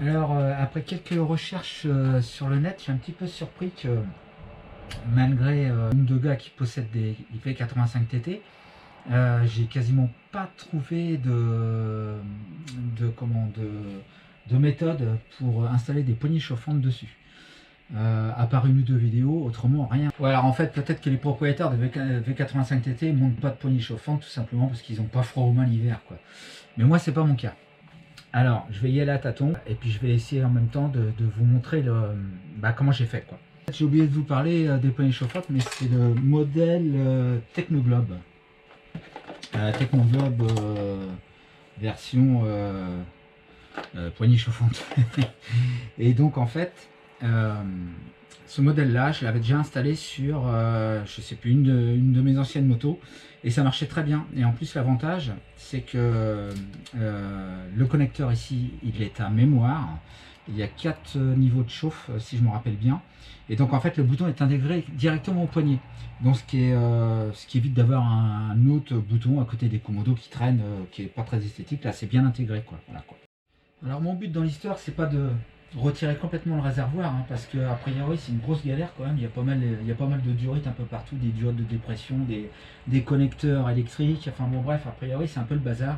Alors, après quelques recherches sur le net, je suis un petit peu surpris que malgré une de gars qui possède des IP85 TT, j'ai quasiment pas trouvé de méthode pour installer des poignées chauffantes dessus. À part une ou deux vidéos, autrement rien. Ouais, alors en fait, peut-être que les propriétaires de V85 TT montent pas de poignées chauffantes tout simplement parce qu'ils n'ont pas froid aux mains l'hiver, quoi. Mais moi, c'est pas mon cas. Alors, je vais y aller à tâtons et puis je vais essayer en même temps de vous montrer comment j'ai fait, quoi. J'ai oublié de vous parler des poignées chauffantes, mais c'est le modèle Technoglobe. Technoglobe version poignée chauffante. Et donc en fait, ce modèle-là, je l'avais déjà installé sur, je sais plus, une de mes anciennes motos, et ça marchait très bien. Et en plus, l'avantage, c'est que le connecteur ici, il est à mémoire. Il y a 4 niveaux de chauffe, si je me rappelle bien. Et donc en fait, le bouton est intégré directement au poignet. Donc ce qui évite d'avoir un autre bouton à côté des commodos qui traînent, qui est pas très esthétique. Là, c'est bien intégré, quoi. Voilà, quoi. Alors mon but dans l'histoire, c'est pas de retirer complètement le réservoir, hein, parce que a priori c'est une grosse galère quand même. Il y a pas mal de durites un peu partout, des diodes de dépression, des connecteurs électriques. Enfin bon, bref, a priori c'est un peu le bazar.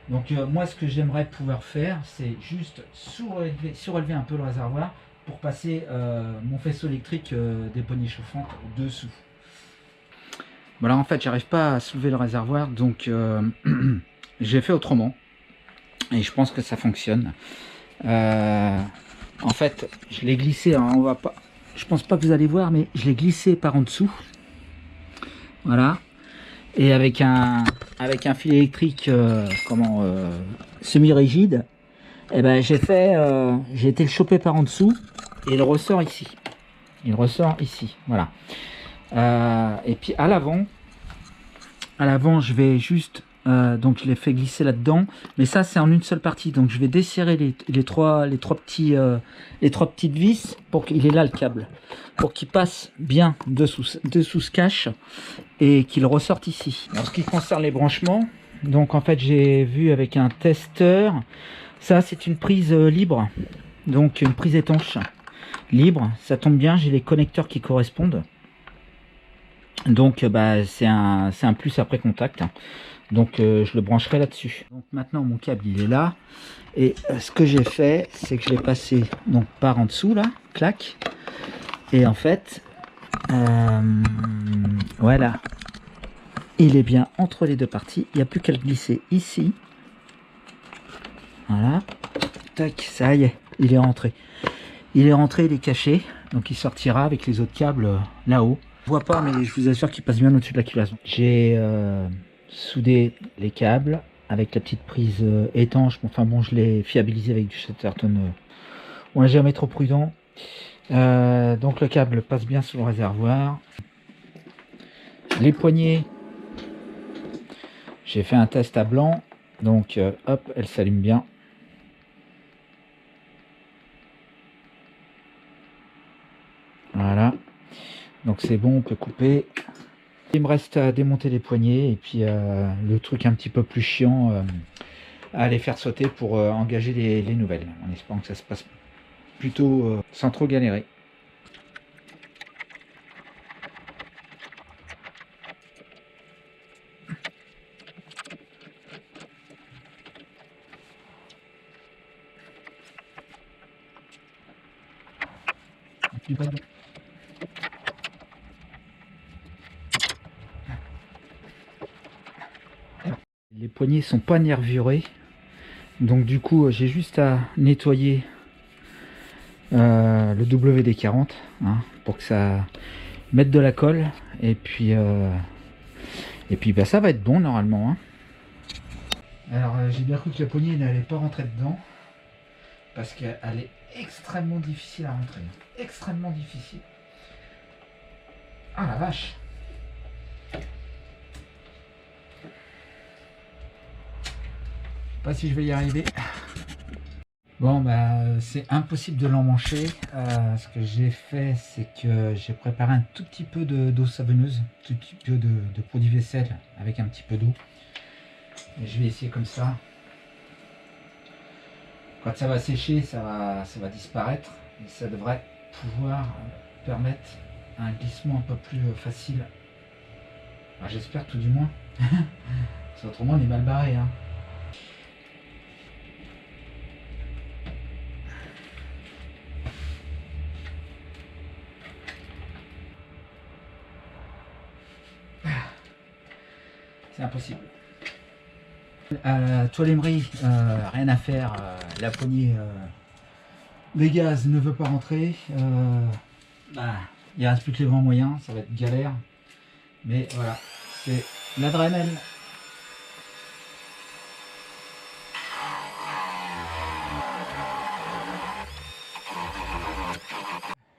Donc moi, ce que j'aimerais pouvoir faire, c'est juste surélever un peu le réservoir pour passer mon faisceau électrique des poignées chauffantes dessous. Bon, alors en fait, j'arrive pas à soulever le réservoir, donc j'ai fait autrement. Et je pense que ça fonctionne. En fait, je l'ai glissé, hein, on va pas, je pense pas que vous allez voir, mais je l'ai glissé par en dessous. Voilà. Et avec un fil électrique semi-rigide, et ben j'ai été le choper par en dessous et il ressort ici. Il ressort ici, voilà. Et puis à l'avant, je vais juste donc je l'ai fait glisser là-dedans, mais ça c'est en une seule partie, donc je vais desserrer les trois petites vis pour qu'il ait là le câble, pour qu'il passe bien dessous ce cache et qu'il ressorte ici. En ce qui concerne les branchements, donc en fait j'ai vu avec un testeur, ça c'est une prise libre, donc une prise étanche libre, ça tombe bien, j'ai les connecteurs qui correspondent, donc c'est un plus après contact. Donc je le brancherai là-dessus. Donc maintenant mon câble il est là. Et ce que j'ai fait, c'est que je l'ai passé donc par en dessous là, clac. Et en fait, voilà. Il est bien entre les deux parties. Il n'y a plus qu'à le glisser ici. Voilà. Tac, ça y est, il est rentré. Il est rentré, il est caché. Donc il sortira avec les autres câbles là-haut. Je vois pas, mais je vous assure qu'il passe bien au-dessus de la culasse. J'ai souder les câbles avec la petite prise étanche. Enfin bon, je l'ai fiabilisé avec du Chatterton. On n'est jamais trop prudent. Donc le câble passe bien sous le réservoir. Les poignées, j'ai fait un test à blanc. Donc hop, elle s'allume bien. Voilà. Donc c'est bon, on peut couper. Il me reste à démonter les poignées et puis le truc un petit peu plus chiant à les faire sauter pour engager les nouvelles, en espérant que ça se passe plutôt sans trop galérer. Les poignées sont pas nervurées, donc du coup j'ai juste à nettoyer le WD-40 hein, pour que ça mette de la colle et puis ça va être bon normalement hein. Alors j'ai bien cru que la poignée n'allait pas rentrer dedans parce qu'elle est extrêmement difficile à rentrer, extrêmement difficile. Ah la vache. Pas si je vais y arriver. Bon c'est impossible de l'emmancher. Ce que j'ai fait, c'est que j'ai préparé un tout petit peu d'eau savonneuse, un tout petit peu de produit vaisselle avec un petit peu d'eau. Je vais essayer comme ça. Quand ça va sécher, ça va disparaître et ça devrait pouvoir permettre un glissement un peu plus facile. Enfin, j'espère tout du moins. Parce qu'autrement on est mal barré. Hein. C'est impossible. Toile Emery, rien à faire. La poignée des gaz ne veut pas rentrer. Il ne reste plus que les grands moyens. Ça va être galère. Mais voilà, c'est la Dremel.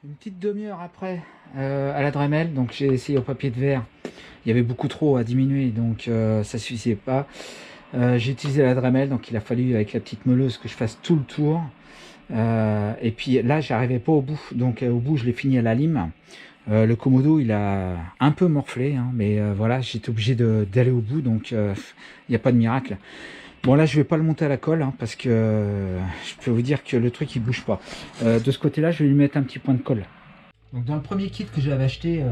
Une petite demi-heure après à la Dremel, donc j'ai essayé au papier de verre. Il y avait beaucoup trop à diminuer, donc ça suffisait pas. J'ai utilisé la Dremel, donc il a fallu avec la petite meuleuse que je fasse tout le tour. Et puis là, j'arrivais pas au bout, donc au bout je l'ai fini à la lime. Le Komodo il a un peu morflé, hein, mais voilà, j'étais obligé d'aller au bout, donc il n'y a pas de miracle. Bon là je vais pas le monter à la colle, hein, parce que je peux vous dire que le truc il bouge pas. De ce côté là je vais lui mettre un petit point de colle. Donc dans le premier kit que j'avais acheté,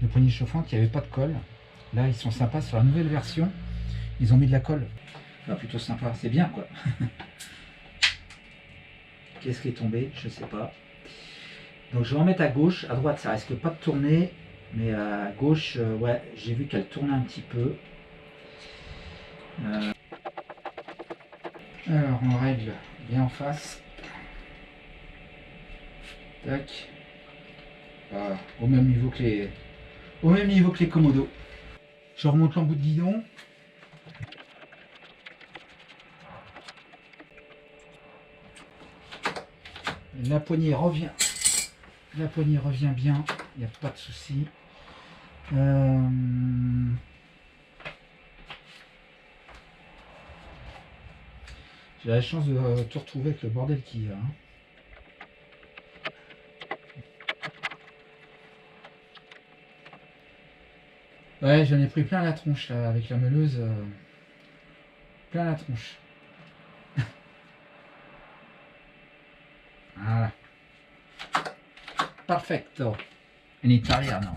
de poignée chauffante, il n'y avait pas de colle. Là ils sont sympas sur la nouvelle version, ils ont mis de la colle. Enfin, plutôt sympa, c'est bien quoi. Qu'est-ce qui est tombé? Je sais pas. Donc je vais en mettre à gauche, à droite ça risque pas de tourner, mais à gauche, ouais, j'ai vu qu'elle tournait un petit peu. Alors on règle bien en face. Tac. Voilà, au même niveau que les Komodo. Je remonte l'embout de guidon. La poignée revient. La poignée revient bien, il n'y a pas de souci. J'ai la chance de tout retrouver avec le bordel qu'il y a. Ouais, j'en ai pris plein la tronche là, avec la meuleuse. Plein la tronche. Voilà. Perfecto. En italiano.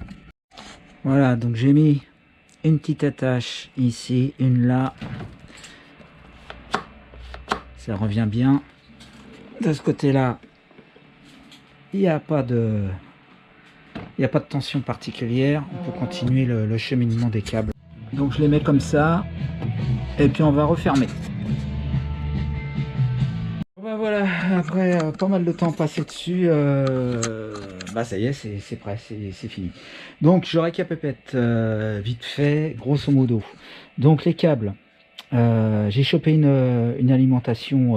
Voilà, donc j'ai mis une petite attache ici, une là. Ça revient bien. De ce côté-là, il n'y a pas de tension particulière. On peut continuer le cheminement des câbles. Donc je les mets comme ça. Et puis on va refermer. Ben voilà, après pas mal de temps passé dessus, ça y est, c'est prêt, c'est fini. Donc je récapépète vite fait, grosso modo. Donc les câbles, j'ai chopé une alimentation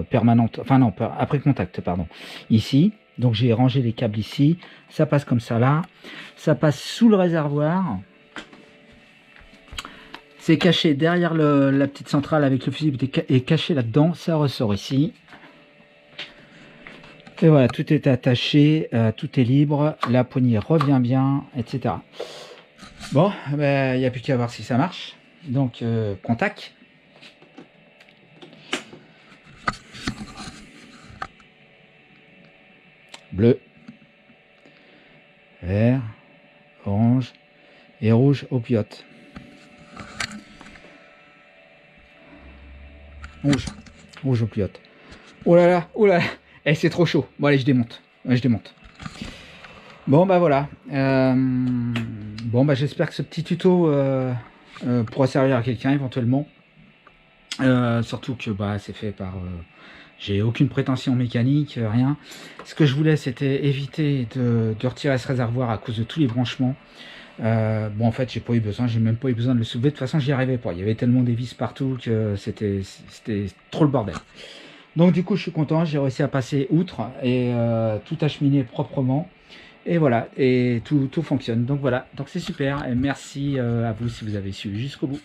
permanente, enfin non, après contact, pardon, ici. Donc j'ai rangé les câbles ici, ça passe comme ça là, ça passe sous le réservoir. C'est caché derrière la petite centrale avec le fusible est caché là-dedans. Ça ressort ici. Et voilà, tout est attaché, tout est libre. La poignée revient bien, etc. Bon, il n'y a plus qu'à voir si ça marche. Donc, contact. Bleu, vert, orange et rouge au piote. Rouge au piote. Oh là là, oh là là. Eh, c'est trop chaud. Bon allez, je démonte. Ouais, je démonte. Bon bah voilà. Bon bah j'espère que ce petit tuto pourra servir à quelqu'un éventuellement. Surtout que bah c'est fait par... j'ai aucune prétention mécanique, rien. Ce que je voulais c'était éviter de retirer ce réservoir à cause de tous les branchements. Bon en fait j'ai pas eu besoin, j'ai même pas eu besoin de le soulever, de toute façon j'y arrivais pas, il y avait tellement des vis partout que c'était trop le bordel. Donc du coup je suis content, j'ai réussi à passer outre et tout acheminer proprement et voilà, et tout fonctionne, donc voilà, donc c'est super et merci à vous si vous avez suivi jusqu'au bout.